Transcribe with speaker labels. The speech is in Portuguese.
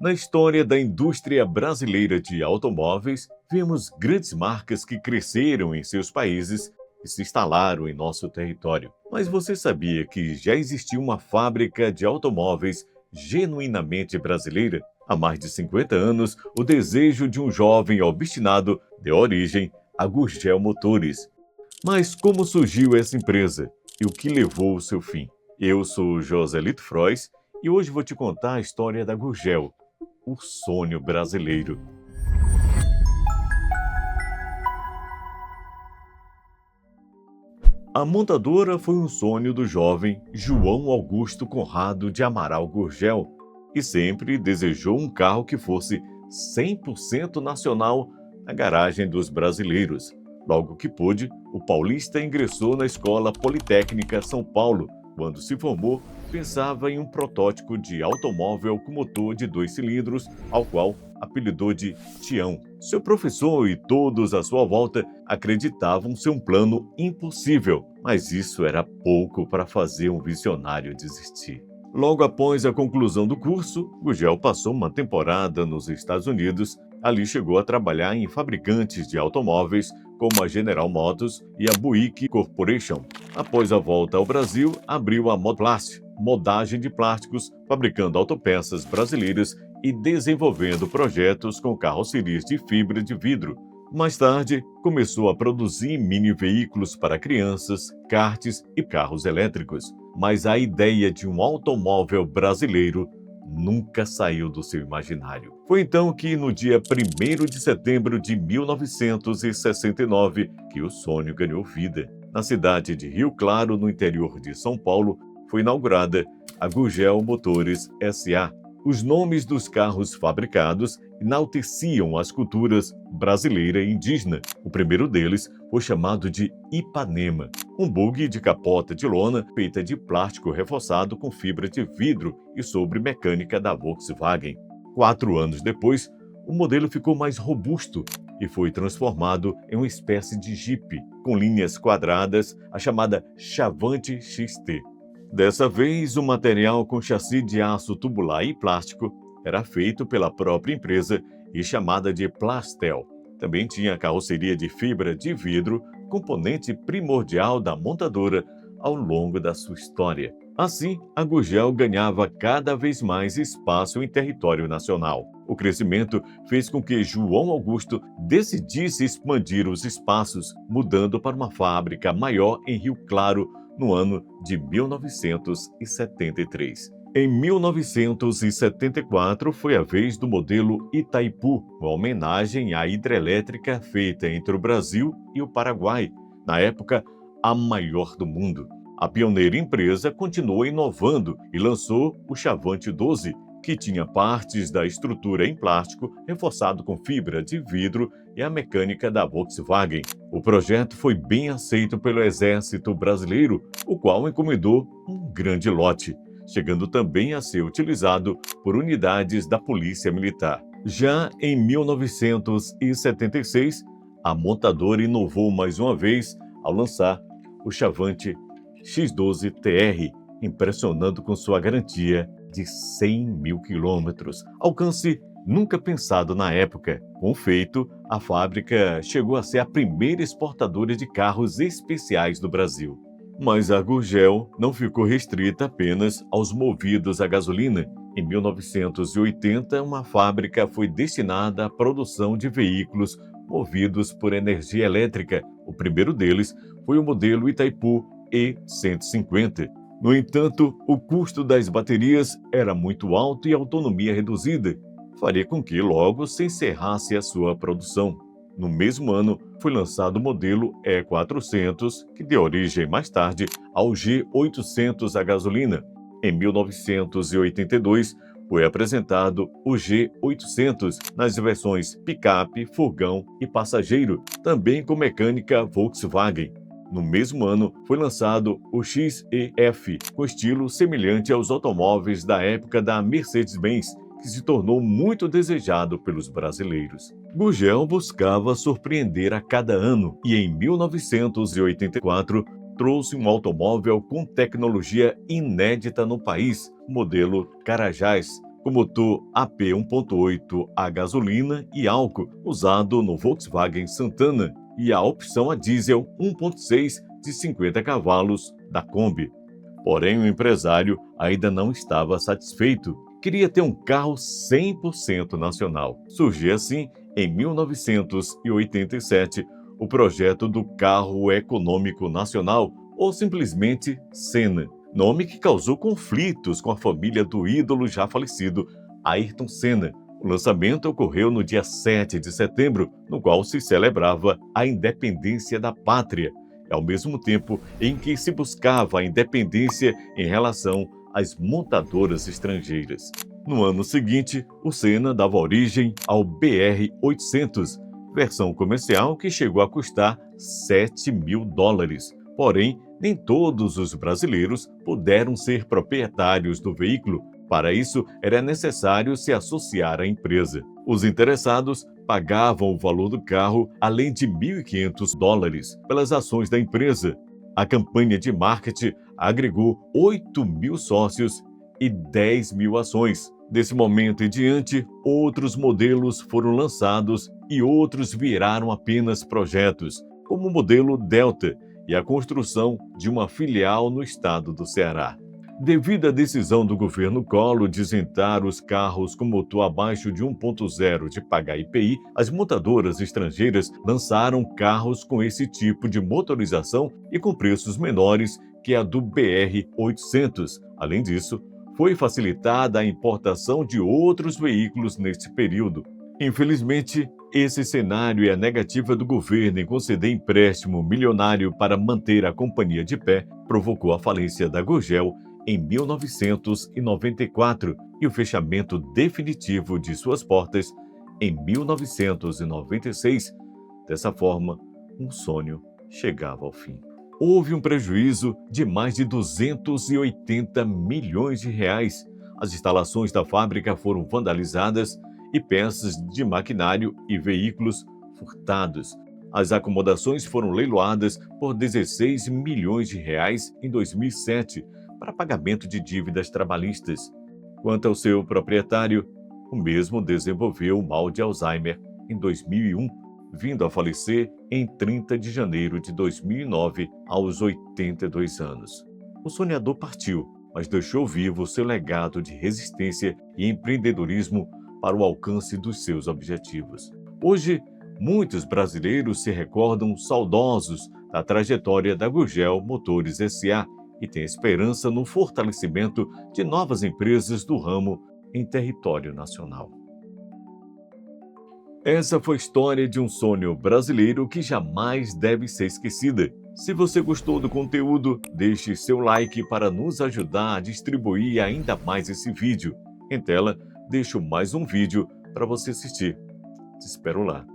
Speaker 1: Na história da indústria brasileira de automóveis, vemos grandes marcas que cresceram em seus países e se instalaram em nosso território. Mas você sabia que já existia uma fábrica de automóveis genuinamente brasileira? Há mais de 50 anos, o desejo de um jovem obstinado deu origem à Gurgel Motores. Mas como surgiu essa empresa e o que levou ao seu fim? Eu sou Joselito Frois e hoje vou te contar a história da Gurgel, o sonho brasileiro. A montadora foi um sonho do jovem João Augusto Conrado de Amaral Gurgel e sempre desejou um carro que fosse 100% nacional na garagem dos brasileiros. Logo que pôde, o paulista ingressou na Escola Politécnica São Paulo. Quando se formou, pensava em um protótipo de automóvel com motor de 2 cilindros, ao qual apelidou de Tião. Seu professor e todos à sua volta acreditavam ser um plano impossível, mas isso era pouco para fazer um visionário desistir. Logo após a conclusão do curso, Gurgel passou uma temporada nos Estados Unidos. Ali chegou a trabalhar em fabricantes de automóveis como a General Motors e a Buick Corporation. Após a volta ao Brasil, abriu a Modplast, modagem de plásticos, fabricando autopeças brasileiras e desenvolvendo projetos com carrocerias de fibra de vidro. Mais tarde, começou a produzir mini veículos para crianças, karts e carros elétricos. Mas a ideia de um automóvel brasileiro nunca saiu do seu imaginário. Foi então que, no dia 1º de setembro de 1969, que o sonho ganhou vida. Na cidade de Rio Claro, no interior de São Paulo, foi inaugurada a Gurgel Motores S.A. Os nomes dos carros fabricados enalteciam as culturas brasileira e indígena. O primeiro deles foi chamado de Ipanema, um buggy de capota de lona feita de plástico reforçado com fibra de vidro e sobre mecânica da Volkswagen. 4 anos depois, o modelo ficou mais robusto e foi transformado em uma espécie de Jeep, com linhas quadradas, a chamada Chavante XT. Dessa vez, o material com chassi de aço tubular e plástico era feito pela própria empresa e chamada de Plastel. Também tinha carroceria de fibra de vidro, componente primordial da montadora ao longo da sua história. Assim, a Gurgel ganhava cada vez mais espaço em território nacional. O crescimento fez com que João Augusto decidisse expandir os espaços, mudando para uma fábrica maior em Rio Claro, no ano de 1973. Em 1974, foi a vez do modelo Itaipu, uma homenagem à hidrelétrica feita entre o Brasil e o Paraguai, na época a maior do mundo. A pioneira empresa continuou inovando e lançou o Chavante 12, que tinha partes da estrutura em plástico reforçado com fibra de vidro e a mecânica da Volkswagen. O projeto foi bem aceito pelo Exército Brasileiro, o qual encomendou um grande lote, chegando também a ser utilizado por unidades da Polícia Militar. Já em 1976, a montadora inovou mais uma vez ao lançar o Chavante X12 TR, impressionando com sua garantia de 100 mil quilômetros, alcance nunca pensado na época. Com o feito, a fábrica chegou a ser a primeira exportadora de carros especiais do Brasil. Mas a Gurgel não ficou restrita apenas aos movidos a gasolina. Em 1980, uma fábrica foi destinada à produção de veículos movidos por energia elétrica. O primeiro deles foi o modelo Itaipu E150. No entanto, o custo das baterias era muito alto e a autonomia reduzida, faria com que logo se encerrasse a sua produção. No mesmo ano, foi lançado o modelo E400, que deu origem mais tarde ao G800 a gasolina. Em 1982, foi apresentado o G800 nas versões picape, furgão e passageiro, também com mecânica Volkswagen. No mesmo ano, foi lançado o XEF, com estilo semelhante aos automóveis da época da Mercedes-Benz, que se tornou muito desejado pelos brasileiros. Gurgel buscava surpreender a cada ano e, em 1984, trouxe um automóvel com tecnologia inédita no país, o modelo Carajás. com motor AP 1.8 a gasolina e álcool, usado no Volkswagen Santana, e a opção a diesel 1.6 de 50 cavalos da Kombi. Porém, o empresário ainda não estava satisfeito. Queria ter um carro 100% nacional. Surgiu assim, em 1987, o projeto do Carro Econômico Nacional, ou simplesmente Senna, nome que causou conflitos com a família do ídolo já falecido Ayrton Senna. O lançamento ocorreu no dia 7 de setembro, no qual se celebrava a independência da pátria, ao mesmo tempo em que se buscava a independência em relação às montadoras estrangeiras. No ano seguinte, o Senna dava origem ao BR-800, versão comercial que chegou a custar $7.000. Porém, nem todos os brasileiros puderam ser proprietários do veículo. Para isso, era necessário se associar à empresa. Os interessados pagavam o valor do carro, além de $1.500 pelas ações da empresa. A campanha de marketing agregou 8.000 sócios e 10.000 ações. Desse momento em diante, outros modelos foram lançados e outros viraram apenas projetos, como o modelo Delta e a construção de uma filial no estado do Ceará. Devido à decisão do governo Collor de isentar os carros com motor abaixo de 1.0 de pagar IPI, as montadoras estrangeiras lançaram carros com esse tipo de motorização e com preços menores que a do BR-800. Além disso, foi facilitada a importação de outros veículos neste período. Infelizmente, esse cenário e a negativa do governo em conceder empréstimo milionário para manter a companhia de pé provocou a falência da Gurgel em 1994 e o fechamento definitivo de suas portas em 1996. Dessa forma, um sonho chegava ao fim. Houve um prejuízo de mais de 280 milhões de reais. As instalações da fábrica foram vandalizadas e peças de maquinário e veículos furtados. As acomodações foram leiloadas por 16 milhões de reais em 2007 para pagamento de dívidas trabalhistas. Quanto ao seu proprietário, o mesmo desenvolveu o mal de Alzheimer em 2001, vindo a falecer em 30 de janeiro de 2009, aos 82 anos. O sonhador partiu, mas deixou vivo seu legado de resistência e empreendedorismo para o alcance dos seus objetivos. Hoje, muitos brasileiros se recordam saudosos da trajetória da Gurgel Motores S.A. e têm esperança no fortalecimento de novas empresas do ramo em território nacional. Essa foi a história de um sonho brasileiro que jamais deve ser esquecida. Se você gostou do conteúdo, deixe seu like para nos ajudar a distribuir ainda mais esse vídeo. Em tela, deixo mais um vídeo para você assistir. Te espero lá.